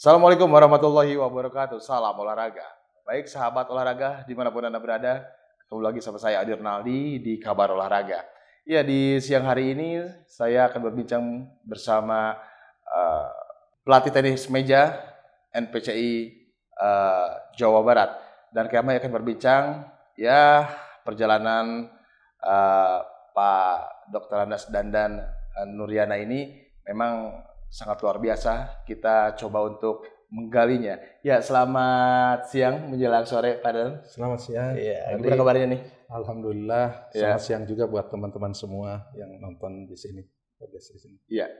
Assalamualaikum warahmatullahi wabarakatuh. Salam olahraga. Baik sahabat olahraga dimanapun Anda berada, ketemu lagi sama saya Adi Ronaldi di Kabar Olahraga. Ya, di siang hari ini saya akan berbincang bersama uh, pelatih tenis meja NPCI Jawa Barat. Dan kami akan berbincang ya perjalanan Pak Dr. Andas Dandan Nuryana ini memang sangat luar biasa. Kita coba untuk menggalinya. Ya, selamat siang menjelang sore Pak Dan. Selamat siang. Iya, gimana kabarnya nih? Alhamdulillah. Ya. Selamat siang juga buat teman-teman semua yang nonton di sini. Iya.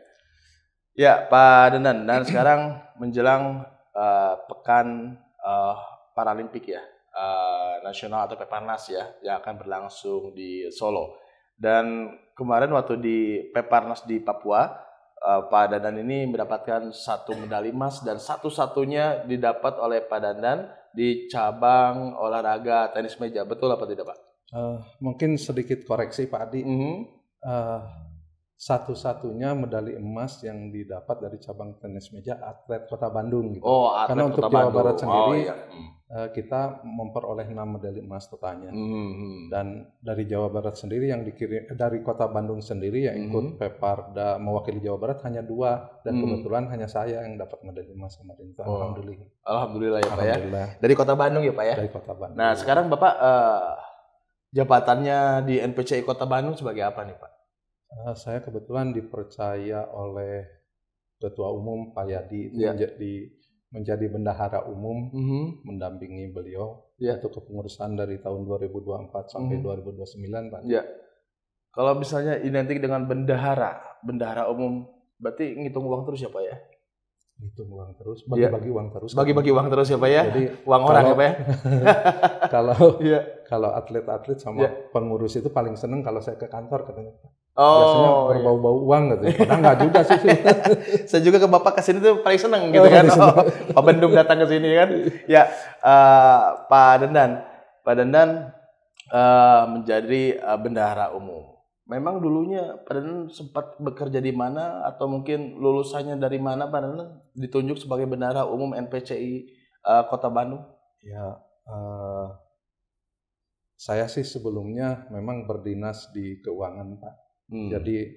Ya, Pak Dandan. Dan sekarang menjelang pekan Paralimpik ya, nasional atau Peparnas ya, yang akan berlangsung di Solo. Dan kemarin waktu di Peparnas di Papua, Pak Dandan ini mendapatkan 1 medali emas dan satu-satunya didapat oleh Pak Dandan di cabang olahraga tenis meja. Betul apa tidak, Pak? Mungkin sedikit koreksi Pak Adi. Satu-satunya medali emas yang didapat dari cabang tenis meja atlet Kota Bandung gitu. Oh, atlet Karena Kota untuk Jawa Bandung. Barat sendiri kita memperoleh 6 medali emas totalnya. Dan dari Jawa Barat sendiri yang dikirim dari Kota Bandung sendiri yang ikut Peparda mewakili Jawa Barat hanya 2 dan kebetulan hanya saya yang dapat medali emas kemarin. Alhamdulillah. Alhamdulillah ya Pak ya. Dari Kota Bandung ya Pak ya. Dari Kota Bandung. Nah sekarang Bapak jabatannya di NPCI Kota Bandung sebagai apa nih Pak? Saya kebetulan dipercaya oleh Ketua Umum Pak Yadi menjadi bendahara umum, mendampingi beliau untuk kepengurusan dari tahun 2024 sampai 2029 Pak. Ya. Kalau misalnya identik dengan bendahara umum, berarti ngitung uang terus ya Pak ya? Ngitung uang terus, bagi-bagi uang terus. Bagi-bagi uang terus ya Pak ya? Jadi uang orang ya Pak ya? Kalau atlet-atlet sama pengurus itu paling seneng kalau saya ke kantor katanya. Biasanya berbau-bau uang gitu. Padahal nggak juga sih. Saya juga ke Bapak kesini tuh paling seneng gitu kan. Pak Bendum datang ke sini kan. Ya, Pak Dandan menjadi bendahara umum. Memang dulunya Pak Dandan sempat bekerja di mana atau mungkin lulusannya dari mana Pak Dandan ditunjuk sebagai bendahara umum NPCI Kota Bandung? Ya, saya sih sebelumnya memang berdinas di keuangan Pak. Jadi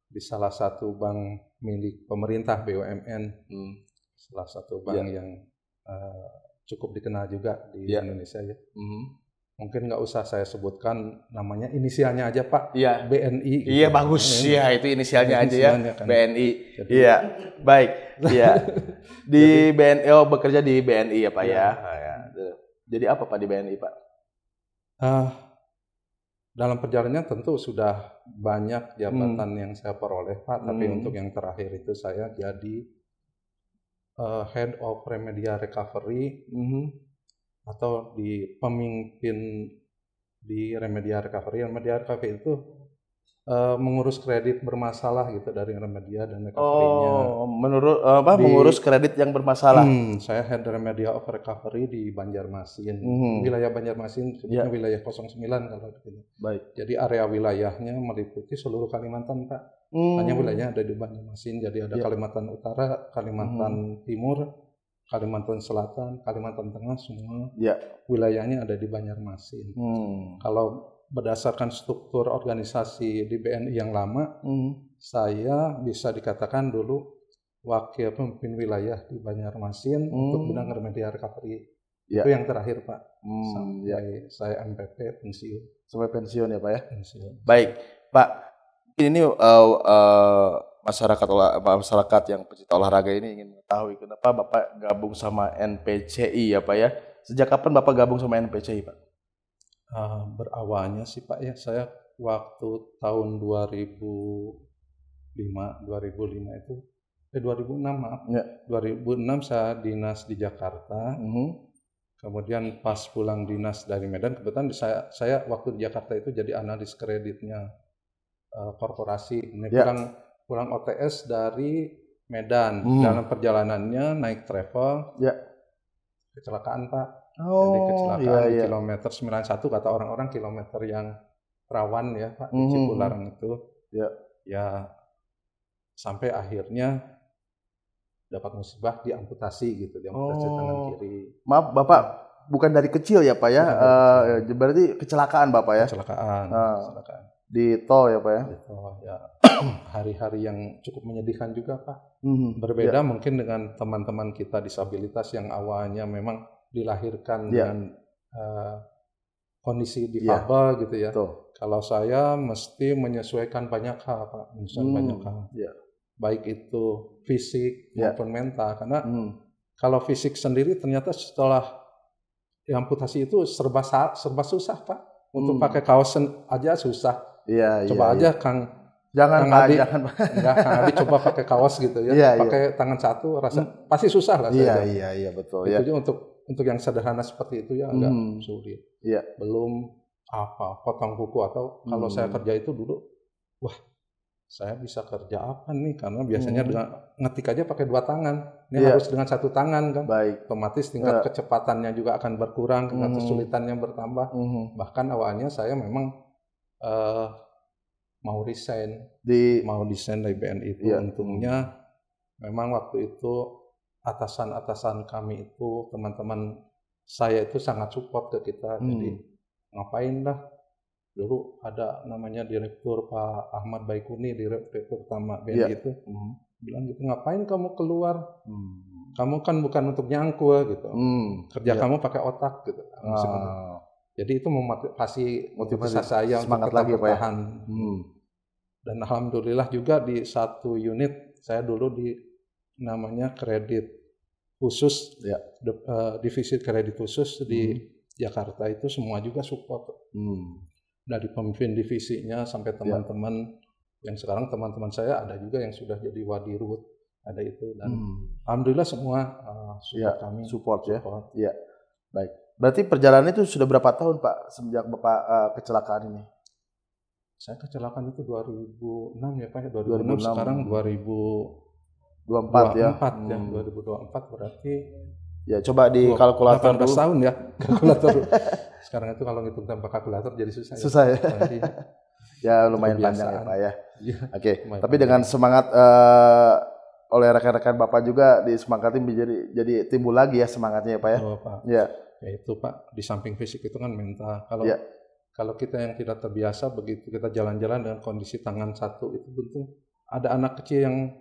di salah satu bank milik pemerintah BUMN, salah satu bank yang cukup dikenal juga di Indonesia ya. Mungkin nggak usah saya sebutkan namanya, inisialnya aja Pak. Iya. BNI. Gitu. Iya bagus ya itu inisialnya aja ya. Kan. BNI. Iya. Baik. Iya. Di BNI bekerja di BNI ya Pak ya. Jadi apa Pak di BNI Pak? Dalam perjalanannya tentu sudah banyak jabatan yang saya peroleh Pak, tapi untuk yang terakhir itu saya jadi Head of Remedial Recovery atau di pemimpin di Remedial Recovery. Remedial Recovery itu mengurus kredit bermasalah gitu dari Remedial dan recovery-nya. Mengurus kredit yang bermasalah. Saya Head Remedial of Recovery di Banjarmasin. Wilayah Banjarmasin sebutnya wilayah 09 kalau gitu. Baik. Jadi area wilayahnya meliputi seluruh Kalimantan, Pak. Hanya wilayahnya ada di Banjarmasin. Jadi ada Kalimantan Utara, Kalimantan Timur, Kalimantan Selatan, Kalimantan Tengah, semua wilayahnya ada di Banjarmasin. Kalau berdasarkan struktur organisasi di BNI yang lama, saya bisa dikatakan dulu wakil pemimpin wilayah di Banjarmasin untuk bidang remedial recovery. Itu yang terakhir Pak, sampai saya MPP pensiun. Sampai pensiun ya Pak ya? Pensiun. Baik Pak, ini masyarakat yang pecinta olahraga ini ingin mengetahui kenapa Bapak gabung sama NPCI ya Pak ya? Sejak kapan Bapak gabung sama NPCI Pak? Berawalnya sih Pak ya, saya waktu tahun 2006 itu 2006 maaf. 2006 saya dinas di Jakarta. Kemudian pas pulang dinas dari Medan, kebetulan saya waktu di Jakarta itu jadi analis kreditnya korporasi. Ini pulang OTS dari Medan. Dalam perjalanannya naik travel, kecelakaan Pak. Jadi kecelakaan di kilometer 91, kata orang-orang kilometer yang rawan ya Pak, di Cipularang itu. Ya sampai akhirnya dapat musibah diamputasi gitu, diamputasi tangan kiri. Maaf Bapak, bukan dari kecil ya Pak ya? Berarti kecelakaan Bapak ya? Kecelakaan. Di tol ya Pak ya? Di tol ya. Hari-hari yang cukup menyedihkan juga Pak. Berbeda mungkin dengan teman-teman kita disabilitas yang awalnya memang dilahirkan dengan kondisi difabel gitu ya. Kalau saya mesti menyesuaikan banyak hal Pak, banyak hal. Baik itu fisik maupun mental, karena kalau fisik sendiri ternyata setelah amputasi itu serba susah Pak. Untuk pakai kaos aja susah. Coba aja Kang Kang Adi coba pakai kaos gitu ya. Pakai tangan satu pasti susah lah. Iya betul. Itu untuk yang sederhana seperti itu ya agak sulit. Belum potong kuku atau kalau saya kerja itu dulu, wah saya bisa kerja apa nih, karena biasanya dengan ngetik aja pakai 2 tangan. Ini harus dengan 1 tangan kan. Otomatis tingkat kecepatannya juga akan berkurang, tingkat kesulitannya bertambah. Bahkan awalnya saya memang mau desain dari BNI itu. Untungnya memang waktu itu atasan-atasan kami itu, teman-teman saya itu sangat support ke kita. Jadi ngapain lah, dulu ada namanya Direktur Pak Ahmad Baikuni, Direktur Utama BNI itu bilang gitu, ngapain kamu keluar, kamu kan bukan untuk nyangkul gitu, kerja kamu pakai otak gitu. Jadi itu motivasi saya untuk tetap bertahan. Dan alhamdulillah juga di satu unit saya dulu di namanya kredit khusus, divisi kredit khusus di Jakarta itu semua juga support. Dari pemimpin divisinya sampai teman-teman yang sekarang teman-teman saya ada juga yang sudah jadi wadirut, ada itu, dan alhamdulillah semua support ya. Iya. Baik. Berarti perjalanan itu sudah berapa tahun Pak semenjak Bapak kecelakaan ini? Saya kecelakaan itu 2006 ya Pak, 2006 sekarang 2024 ya. 2024 berarti ya coba di kalkulator 18 tahun ya kalkulator. Sekarang itu kalau ngitung tanpa kalkulator jadi susah. Susah ya. Ya lumayan panjang ya Pak ya. Oke. Tapi dengan semangat oleh rekan-rekan Bapak juga disemangati jadi timbul lagi ya semangatnya ya Pak ya. Pak. Ya itu Pak, di samping fisik itu kan mental. Kalau kita yang tidak terbiasa, begitu kita jalan-jalan dengan kondisi tangan satu itu buntung, ada anak kecil yang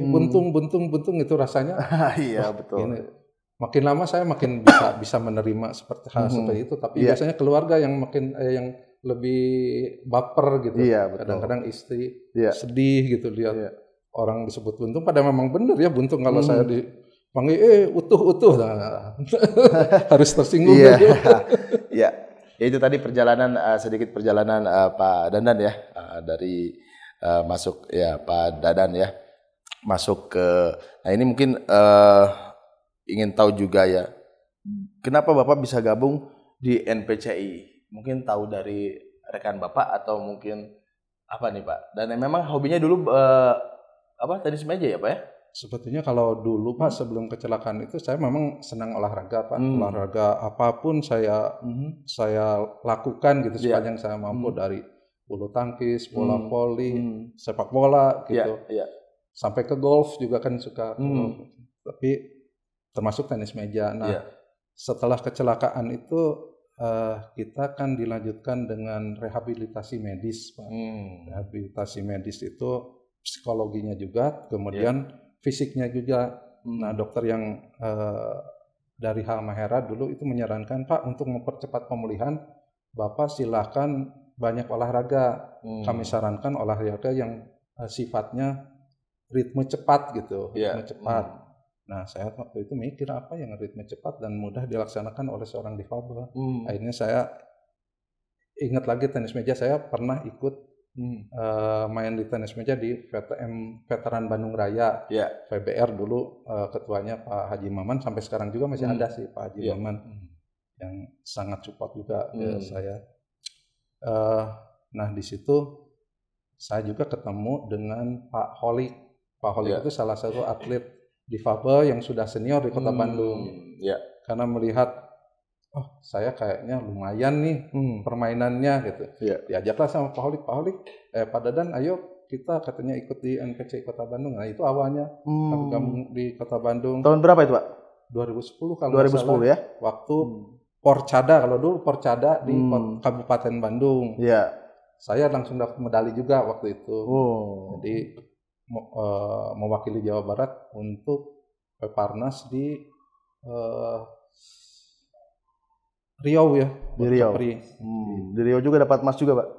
buntung itu rasanya. Iya betul. Ini, makin lama saya makin bisa menerima seperti hal seperti itu, tapi biasanya keluarga yang yang lebih baper gitu. Kadang-kadang istri sedih gitu lihat orang disebut buntung, padahal memang benar ya buntung. Kalau saya dipanggil utuh harus tersinggung. Iya. Itu tadi sedikit perjalanan Pak Dadan ya, dari masuk ya Pak Dadan ya masuk ke. Nah ini mungkin ingin tahu juga ya, kenapa Bapak bisa gabung di NPCI? Mungkin tahu dari rekan Bapak atau mungkin apa nih Pak? Dan memang hobinya dulu tenis meja ya Pak ya? Sebetulnya kalau dulu Pak sebelum kecelakaan itu saya memang senang olahraga Pak. Olahraga apapun saya lakukan gitu sepanjang saya mampu, dari bulu tangkis, bola voli, sepak bola gitu. Sampai ke golf juga kan suka. Tapi termasuk tenis meja. Nah, setelah kecelakaan itu kita kan dilanjutkan dengan rehabilitasi medis Pak. Rehabilitasi medis itu psikologinya juga, kemudian fisiknya juga. Nah, dokter yang dari Halmahera dulu itu menyarankan, Pak, untuk mempercepat pemulihan, Bapak silakan banyak olahraga. Kami sarankan olahraga yang sifatnya ritme cepat gitu, ritme cepat. Nah, saya waktu itu mikir apa yang ritme cepat dan mudah dilaksanakan oleh seorang difabel. Akhirnya saya ingat lagi tenis meja, saya pernah ikut main di tenis meja di VTM Veteran Bandung Raya, VBR dulu, ketuanya Pak Haji Maman, sampai sekarang juga masih ada sih Pak Haji Maman yang sangat support juga saya. Nah di situ saya juga ketemu dengan Pak Holik. Pak Holik itu salah satu atlet difabel yang sudah senior di Kota Bandung. Karena melihat saya kayaknya lumayan nih permainannya gitu. Diajaklah sama Pak Holik, Pak Dadan ayo kita katanya ikut di NPC Kota Bandung. Nah itu awalnya kami gabung di Kota Bandung. Tahun berapa itu Pak? 2010 kalau 2010 salah, ya? Waktu Porcada, kalau dulu Porcada di Kabupaten Bandung. Iya. Saya langsung dapat medali juga waktu itu. Jadi mewakili Jawa Barat untuk Peparnas di Riau ya. Di Riau. Di Riau juga dapat emas juga Pak?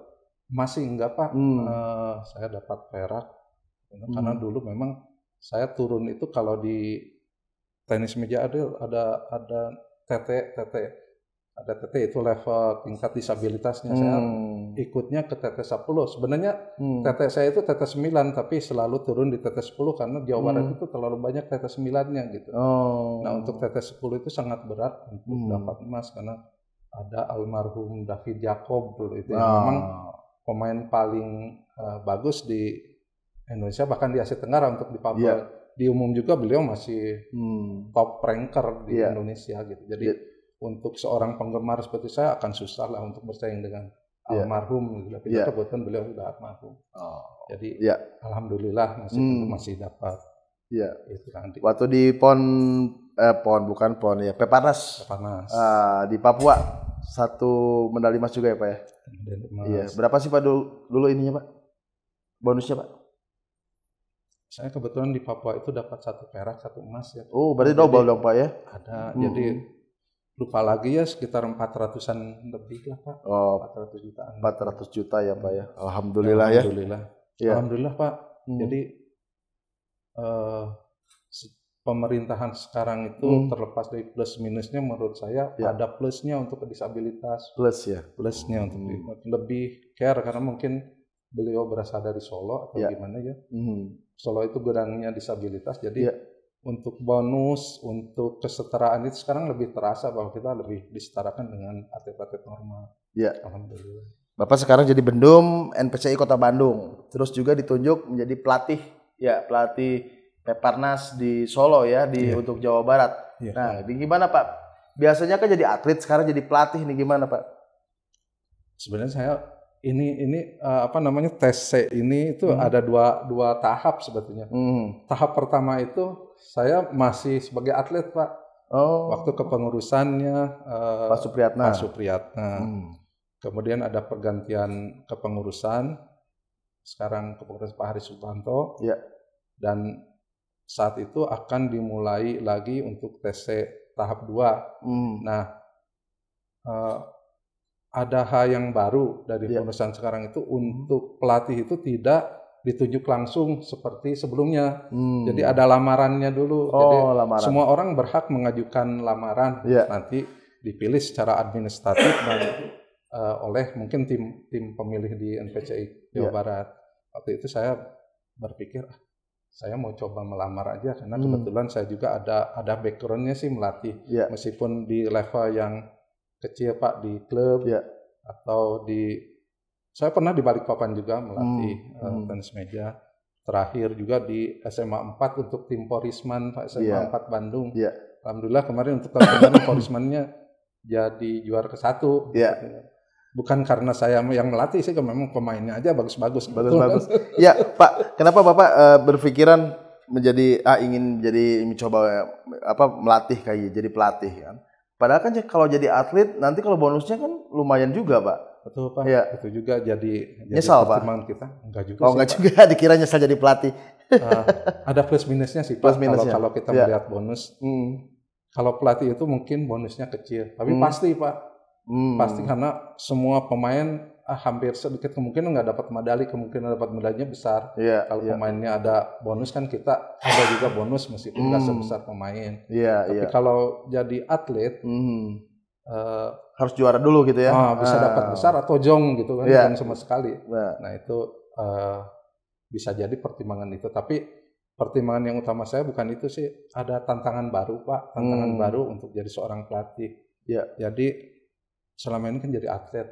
Masih enggak Pak. Saya dapat perak. Karena dulu memang saya turun itu kalau di tenis meja ada TT itu level tingkat disabilitasnya. Saya ikutnya ke TT 10. Sebenarnya TT saya itu TT 9 tapi selalu turun di TT 10 karena Jawa Barat itu terlalu banyak TT 9-nya gitu. Nah, untuk TT 10 itu sangat berat untuk dapat emas karena ada almarhum David Jacob dulu itu yang memang pemain paling bagus di Indonesia, bahkan di Asia Tenggara untuk di Papua. Di umum juga beliau masih top ranker di Indonesia gitu. Jadi untuk seorang penggemar seperti saya akan susah lah untuk bersaing dengan almarhum. Tapi kebetulan beliau sudah almarhum. Jadi alhamdulillah masih dapat. Itu kan. Waktu di Peparnas. Di Papua 1 medali emas juga ya Pak ya? Iya. Berapa sih Pak dulu ininya Pak? Bonusnya Pak? Saya kebetulan di Papua itu dapat 1 perak, 1 emas ya. Berarti double dong Pak ya? Ada. Jadi lupa lagi ya sekitar 400-an lebih lah Pak. 400 jutaan. 400 juta ya Pak ya. Alhamdulillah ya. Alhamdulillah Pak. Jadi pemerintahan sekarang itu terlepas dari plus minusnya, menurut saya ada plusnya untuk disabilitas. Plusnya untuk lebih care karena mungkin beliau berasal dari Solo atau gimana ya. Solo itu gudangnya disabilitas, jadi untuk bonus, untuk kesetaraan itu sekarang lebih terasa bahwa kita lebih disetarakan dengan atlet-atlet normal. Alhamdulillah. Bapak sekarang jadi Bendum NPCI Kota Bandung, terus juga ditunjuk menjadi pelatih Peparnas di Solo ya, untuk Jawa Barat. Nah, ini gimana Pak? Biasanya kan jadi atlet, sekarang jadi pelatih, ini gimana Pak? Sebenarnya saya ini tes C ini itu ada dua tahap sebetulnya. Tahap pertama itu saya masih sebagai atlet Pak. Waktu kepengurusannya Pak Supriyatna. Kemudian ada pergantian kepengurusan. Sekarang kepengurusan Pak Haris Sutanto. Dan saat itu akan dimulai lagi untuk tes C tahap 2. Nah, ada hal yang baru dari pengurusan sekarang itu, untuk pelatih itu tidak ditunjuk langsung seperti sebelumnya. Jadi ada lamarannya dulu. Jadi semua orang berhak mengajukan lamaran. Nanti dipilih secara administratif dan oleh mungkin tim pemilih di NPCI Jawa Barat. Waktu itu saya berpikir saya mau coba melamar aja karena kebetulan saya juga ada backgroundnya sih melatih. Meskipun di level yang kecil Pak, di klub atau saya pernah di Balikpapan juga melatih tenis meja. Terakhir juga di SMA 4 untuk tim Porisman Pak, SMA 4 Bandung. Alhamdulillah kemarin untuk tahun kemarin Porismannya jadi juara ke-1. Bukan karena saya yang melatih sih, memang pemainnya aja bagus-bagus. Ya Pak, kenapa Bapak berpikiran ingin coba melatih kayak jadi pelatih kan? Padahal kan kalau jadi atlet nanti kalau bonusnya kan lumayan juga Pak. Betul Pak. Itu juga jadi nyesal Pak. Kita enggak juga. Enggak juga, dikira nyesal jadi pelatih. Ada plus minusnya sih Pak. Kalau kita melihat bonus, kalau pelatih itu mungkin bonusnya kecil, tapi pasti Pak. Pasti karena semua pemain hampir sedikit kemungkinan nggak dapat medali, kemungkinan dapat medalinya besar. Kalau pemainnya ada bonus kan kita ada juga bonus meskipun nggak sebesar pemain. Tapi kalau jadi atlet harus juara dulu gitu ya. Bisa dapat besar atau jong gitu kan, bukan sama sekali. Nah itu bisa jadi pertimbangan itu. Tapi pertimbangan yang utama saya bukan itu sih. Ada tantangan baru Pak, tantangan baru untuk jadi seorang pelatih. Jadi selama ini kan jadi atlet.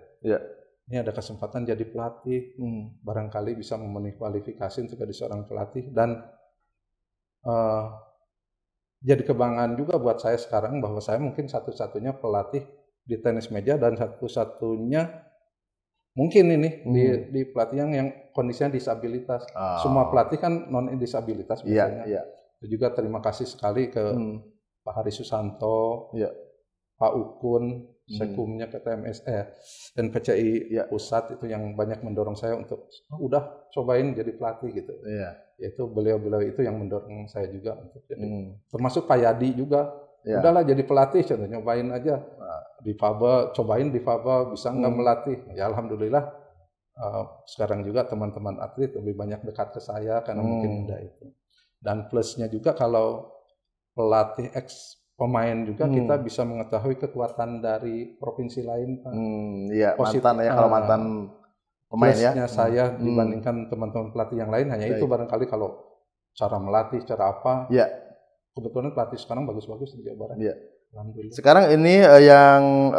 Ini ada kesempatan jadi pelatih. Barangkali bisa memenuhi kualifikasi untuk jadi seorang pelatih. Dan jadi kebanggaan juga buat saya sekarang bahwa saya mungkin satu-satunya pelatih di tenis meja dan satu-satunya mungkin ini di pelatihan yang kondisinya disabilitas. Semua pelatih kan non disabilitas biasanya. Juga terima kasih sekali ke Pak Hari Susanto, Pak Ukun, Sekumnya PTMS, NPCI Pusat itu yang banyak mendorong saya untuk udah cobain jadi pelatih gitu. Yaitu beliau-beliau itu yang mendorong saya juga untuk jadi. Termasuk Pak Yadi juga. Udahlah jadi pelatih, contohnya nyobain aja. Difabel, cobain difabel, bisa nggak melatih. Ya alhamdulillah sekarang juga teman-teman atlet lebih banyak dekat ke saya karena mungkin udah itu. Dan plusnya juga kalau pelatih ex pemain juga kita bisa mengetahui kekuatan dari provinsi lain, Pak. Iya, mantan ya, kalau mantan pemain ya. Plusnya saya dibandingkan teman-teman pelatih yang lain hanya itu barangkali kalau cara melatih, cara apa. Kebetulan pelatih sekarang bagus-bagus di Jawa Barat. Alhamdulillah. Sekarang ini yang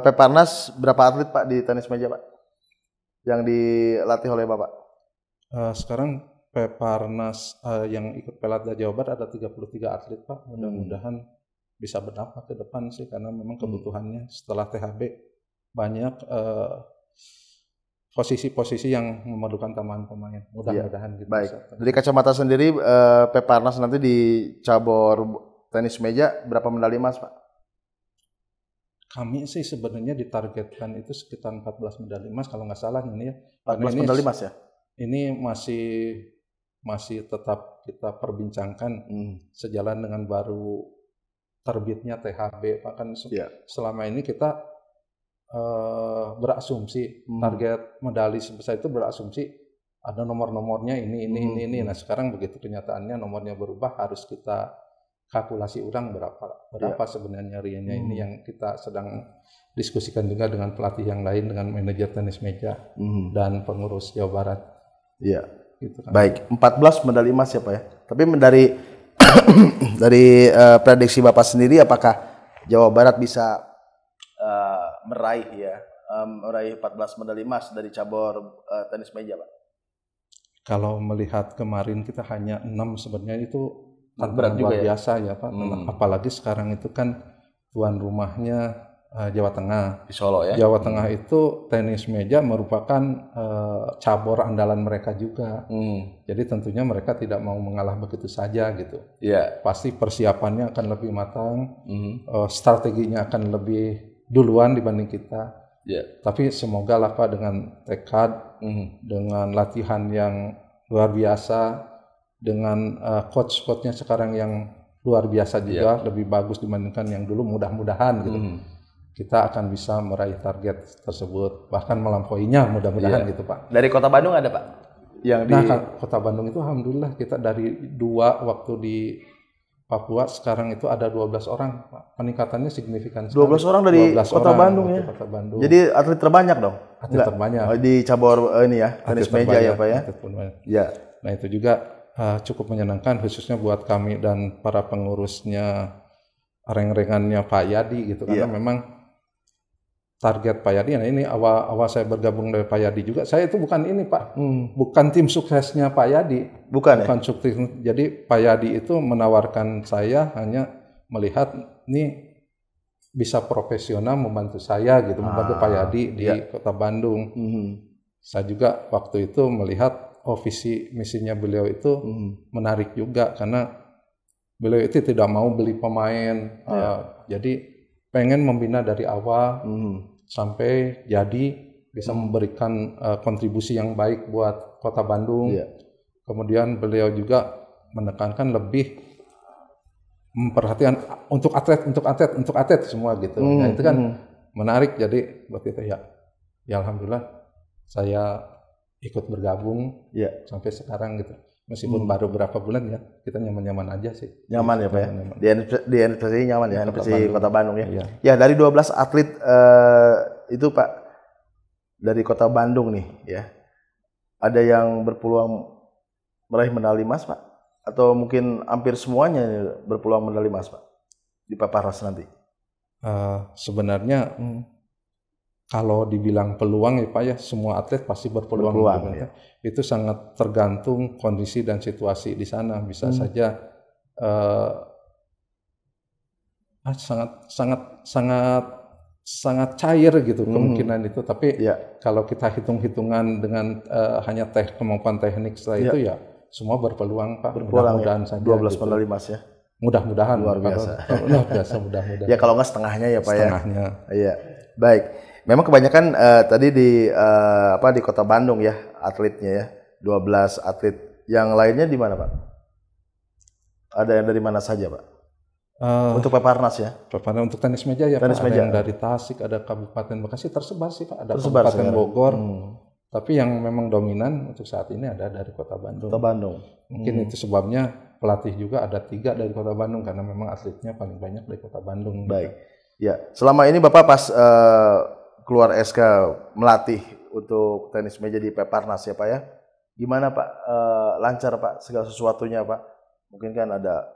Peparnas berapa atlet Pak di tenis meja Pak? Yang dilatih oleh Bapak? Sekarang Peparnas yang ikut Pelatda Jawa Barat ada 33 atlet Pak. Mudah-mudahan bisa berdampak ke depan sih karena memang kebutuhannya setelah THB banyak posisi-posisi yang memerlukan tambahan pemain. Mudah-mudahan gitu. Baik. Dari kacamata sendiri Peparnas nanti di cabur tenis meja berapa medali emas Pak? Kami sih sebenarnya ditargetkan itu sekitar 14 medali emas kalau nggak salah ini ya. 14 medali emas ya? Ini masih tetap kita perbincangkan sejalan dengan baru terbitnya THB Pak, kan selama ini kita berasumsi target medali sebesar itu berasumsi ada nomor-nomornya ini. Nah sekarang begitu kenyataannya nomornya berubah, harus kita kalkulasi ulang berapa sebenarnya realnya. Ini yang kita sedang diskusikan juga dengan pelatih yang lain, dengan manajer tenis meja dan pengurus Jawa Barat. Gitu kan. Baik, 14 medali emas ya Pak ya. Tapi dari prediksi Bapak sendiri, apakah Jawa Barat bisa meraih 14 medali emas dari cabur tenis meja Pak? Kalau melihat kemarin kita hanya 6 sebenarnya itu berat juga luar biasa ya Pak. Apalagi sekarang itu kan tuan rumahnya Jawa Tengah. Di Solo ya. Jawa Tengah itu tenis meja merupakan cabur andalan mereka juga. Jadi tentunya mereka tidak mau mengalah begitu saja gitu. Pasti persiapannya akan lebih matang, strateginya akan lebih duluan dibanding kita. Tapi semoga lah Pak dengan tekad, dengan latihan yang luar biasa, dengan coach-coachnya sekarang yang luar biasa juga, lebih bagus dibandingkan yang dulu, mudah-mudahan gitu. Kita akan bisa meraih target tersebut, bahkan melampauinya mudah-mudahan gitu Pak. Dari Kota Bandung ada Pak? Kota Bandung itu alhamdulillah kita dari 2 waktu di Papua, sekarang itu ada 12 orang Pak. Peningkatannya signifikan sekali. 12 orang dari Kota Bandung ya? Kota Bandung. Jadi atlet terbanyak dong? Atlet terbanyak. Di cabur ini ya, tenis meja ya Pak ya? Nah itu juga cukup menyenangkan khususnya buat kami dan para pengurusnya, reng-rengannya Pak Yadi gitu, karena memang target Pak Yadi. Nah ini awal saya bergabung dari Pak Yadi juga, saya itu bukan ini Pak, bukan tim suksesnya Pak Yadi, bukan sukses. Jadi Pak Yadi itu menawarkan saya hanya melihat ini bisa profesional membantu saya gitu, membantu Pak Yadi di Kota Bandung. Saya juga waktu itu melihat visi misinya beliau itu menarik juga, karena beliau itu tidak mau beli pemain, jadi pengen membina dari awal sampai jadi bisa memberikan kontribusi yang baik buat Kota Bandung. Kemudian beliau juga menekankan lebih memperhatikan untuk atlet semua gitu. Nah itu kan menarik, jadi buat kita ya alhamdulillah saya ikut bergabung sampai sekarang gitu. Meskipun baru berapa bulan ya, kita nyaman-nyaman aja sih. Nyaman ya Pak ya? Di NPC nyaman ya, NPC Kota Bandung ya? Ya dari 12 atlet itu Pak, dari Kota Bandung nih ya, ada yang berpeluang meraih medali emas Pak? Atau mungkin hampir semuanya berpeluang medali emas Pak? Di Peparnas nanti? Sebenarnya kalau dibilang peluang ya Pak ya, semua atlet pasti berpeluang ya. Itu sangat tergantung kondisi dan situasi di sana. Bisa saja sangat sangat cair gitu kemungkinan itu. Tapi kalau kita hitung-hitungan dengan hanya kemampuan teknik setelah itu ya semua berpeluang Pak. Mudah-mudahan saja. 12 medali emas ya. Mudah-mudahan. Luar biasa. Luar biasa mudah-mudahan. Ya kalau nggak setengahnya ya Pak ya. Setengahnya. Iya. Baik. Memang kebanyakan tadi di Kota Bandung ya atletnya ya. 12 atlet. Yang lainnya di mana Pak? Ada yang dari mana saja Pak? Untuk Peparnas ya? Peparnas untuk tenis meja ya tenis Pak. Meja. Ada yang dari Tasik, ada Kabupaten Bekasi, tersebar sih Pak. Ada tersebar Kabupaten sekarang. Bogor. Tapi yang memang dominan untuk saat ini ada dari Kota Bandung. Kota Bandung. Mungkin itu sebabnya pelatih juga ada 3 dari Kota Bandung karena memang atletnya paling banyak dari Kota Bandung. Baik. Ya, selama ini Bapak pas keluar SK melatih untuk tenis meja di Peparnas ya Pak ya. Gimana Pak? Lancar Pak segala sesuatunya Pak? Mungkin kan ada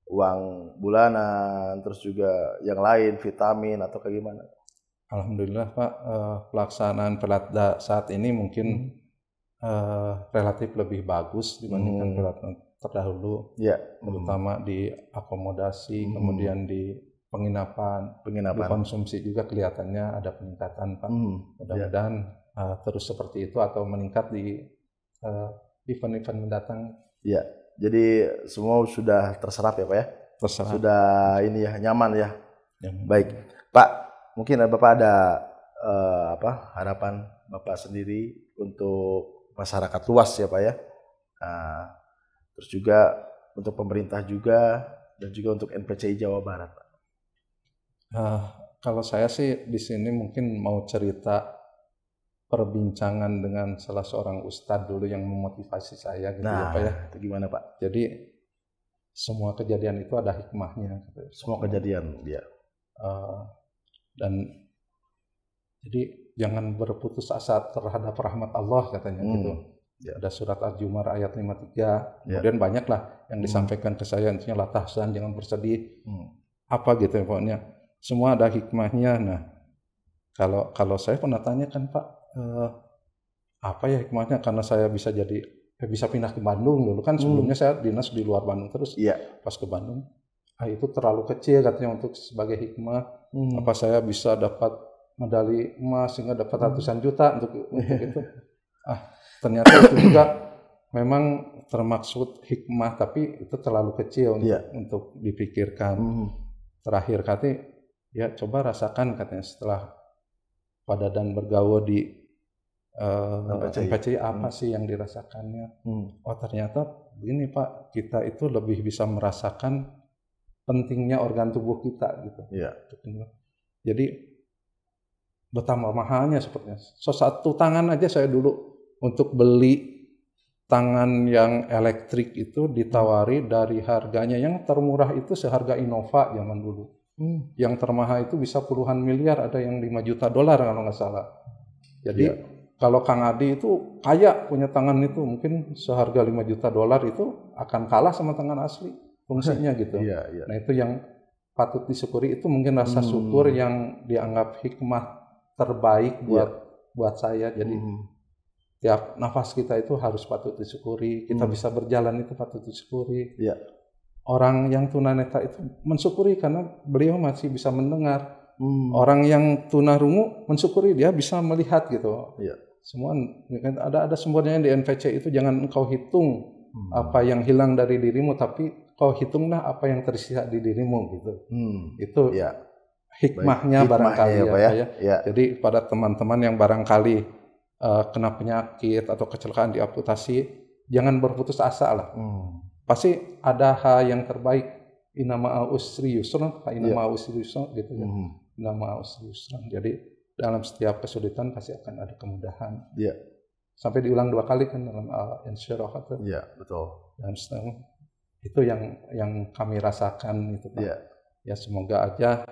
uang bulanan, terus juga yang lain, vitamin atau kayak gimana? Alhamdulillah Pak, pelaksanaan pelatda saat ini mungkin relatif lebih bagus dibandingkan pelatihan terdahulu. Ya. Terutama di akomodasi, kemudian di penginapan, di konsumsi juga kelihatannya ada peningkatan Pak. Mudah-mudahan terus seperti itu atau meningkat di event-event mendatang. Ya. Jadi semua sudah terserap ya Pak ya? Terserap. Sudah ini ya, nyaman ya? Baik. Pak, mungkin Bapak ada harapan Bapak sendiri untuk masyarakat luas ya Pak ya? Terus juga untuk pemerintah juga dan juga untuk NPCI Jawa Barat Pak. Kalau saya sih di sini mungkin mau cerita perbincangan dengan salah seorang ustadz dulu yang memotivasi saya gitu ya Pak ya. Itu gimana Pak? Jadi semua kejadian itu ada hikmahnya. Semua kejadian dia. Dan jadi jangan berputus asa terhadap rahmat Allah katanya gitu. Ada surat Al-Jumar ayat 53. Kemudian banyaklah yang disampaikan ke saya, intinya la tahzan, jangan bersedih. Apa gitu ya pokoknya. Semua ada hikmahnya. Nah, kalau saya pernah tanya kan Pak, apa ya hikmahnya? Karena saya bisa pindah ke Bandung dulu kan sebelumnya saya dinas di luar Bandung terus. Pas ke Bandung, itu terlalu kecil katanya untuk sebagai hikmah. Apa saya bisa dapat medali emas sehingga dapat ratusan juta untuk itu? Ternyata itu juga memang termaksud hikmah, tapi itu terlalu kecil untuk dipikirkan. Terakhir katanya, ya coba rasakan katanya setelah pada dan bergaul di NPCI apa sih yang dirasakannya? Oh ternyata begini Pak, kita itu lebih bisa merasakan pentingnya organ tubuh kita gitu. Jadi betapa mahalnya sepertinya. Satu tangan aja saya dulu untuk beli tangan yang elektrik itu ditawari dari harganya yang termurah itu seharga Innova zaman dulu. Yang termahal itu bisa puluhan miliar, ada yang 5 juta dolar kalau nggak salah. Jadi kalau Kang Adi itu kaya punya tangan itu mungkin seharga 5 juta dolar itu akan kalah sama tangan asli fungsinya gitu. Nah itu yang patut disyukuri, itu mungkin rasa syukur yang dianggap hikmah terbaik buat saya. Jadi tiap nafas kita itu harus patut disyukuri. Kita bisa berjalan itu patut disyukuri. Orang yang tunanetra itu mensyukuri karena beliau masih bisa mendengar. Orang yang tunarungu mensyukuri dia bisa melihat gitu. Semua ada sumbernya di NPC itu. Jangan engkau hitung apa yang hilang dari dirimu, tapi kau hitunglah apa yang tersisa di dirimu gitu. Itu hikmahnya barangkali ya. Jadi pada teman-teman yang barangkali kena penyakit atau kecelakaan di amputasi, jangan berputus asa lah. Pasti ada hal yang terbaik. Inama usri yusran, inama usri yusran gitu ya. Inama usri yusran. Jadi dalam setiap kesulitan pasti akan ada kemudahan. Sampai diulang 2 kali kan dalam Al-Insyirah itu. Betul. Dan itu yang kami rasakan itu Pak. Ya semoga aja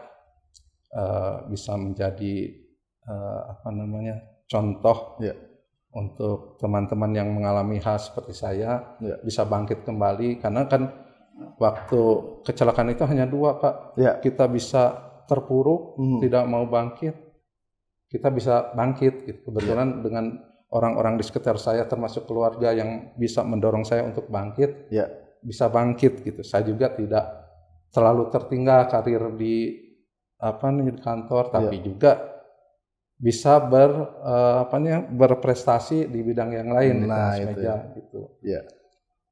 bisa menjadi contoh untuk teman-teman yang mengalami hal seperti saya bisa bangkit kembali, karena kan waktu kecelakaan itu hanya 2 Pak. Kita bisa terpuruk, tidak mau bangkit, kita bisa bangkit gitu. Kebetulan dengan orang-orang di sekitar saya termasuk keluarga yang bisa mendorong saya untuk bangkit, bisa bangkit gitu. Saya juga tidak terlalu tertinggal karir di di kantor, tapi juga bisa berprestasi di bidang yang lain di teras meja gitu. Ya.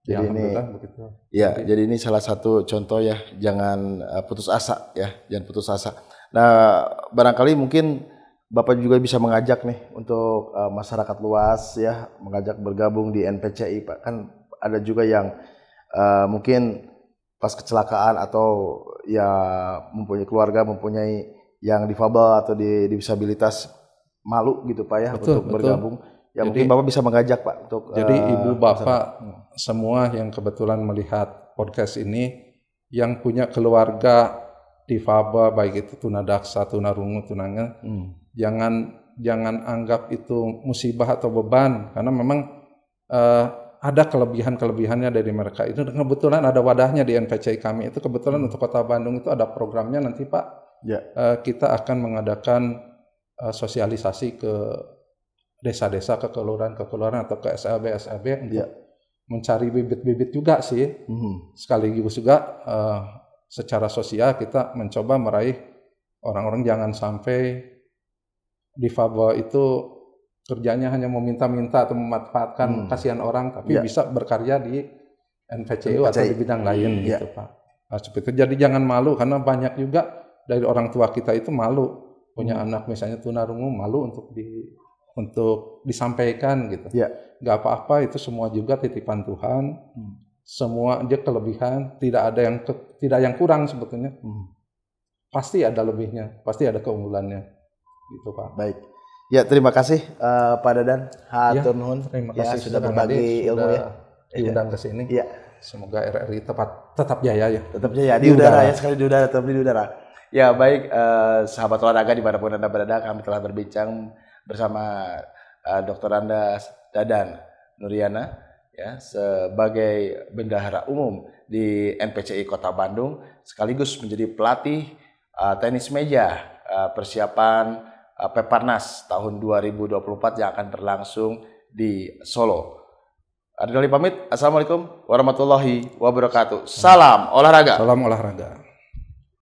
Jadi ini begitu. Ya, jadi ini salah satu contoh ya, jangan putus asa ya, jangan putus asa. Nah, barangkali mungkin Bapak juga bisa mengajak nih untuk masyarakat luas ya, mengajak bergabung di NPCI Pak. Kan ada juga yang mungkin pas kecelakaan atau ya mempunyai keluarga, mempunyai yang difabel atau di disabilitas, malu gitu Pak ya, untuk bergabung. Ya, jadi, mungkin Bapak bisa mengajak Pak untuk jadi Ibu Bapak semua yang kebetulan melihat podcast ini yang punya keluarga difabel, baik itu tunadaksa, tunarungu, tunanga, jangan anggap itu musibah atau beban, karena memang ada kelebihannya dari mereka. Itu kebetulan ada wadahnya di NPCI kami. Itu kebetulan untuk Kota Bandung itu ada programnya nanti Pak. Kita akan mengadakan sosialisasi ke desa-desa, ke kelurahan atau ke SLB untuk mencari bibit-bibit juga sih. Sekaligus juga secara sosial kita mencoba meraih orang-orang jangan sampai difabel itu kerjanya hanya meminta-minta atau memanfaatkan kasihan orang, tapi bisa berkarya di NPCI atau di bidang lain gitu Pak. Nah, seperti itu. Jadi jangan malu, karena banyak juga dari orang tua kita itu malu punya anak misalnya tunarungu, malu untuk disampaikan gitu. Gak apa-apa, itu semua juga titipan Tuhan. Semua dia kelebihan, tidak ada yang kurang sebetulnya. Pasti ada lebihnya, pasti ada keunggulannya. Gitu Pak. Baik. Ya, terima kasih Pak Dadan. Hatur nuhun. Terima kasih sudah berbagi ilmu ya. Diundang ke sini. Semoga RRI tetap jaya ya. Tetap jaya di udara ya, sekali di udara, tetap di udara. Ya, baik sahabat olahraga dimanapun Anda berada, kami telah berbincang bersama Dr. Andas Dadan Nuriana ya, sebagai bendahara umum di NPCI Kota Bandung, sekaligus menjadi pelatih tenis meja persiapan Peparnas tahun 2024 yang akan berlangsung di Solo. Ardali pamit. Assalamualaikum warahmatullahi wabarakatuh. Salam olahraga. Salam olahraga.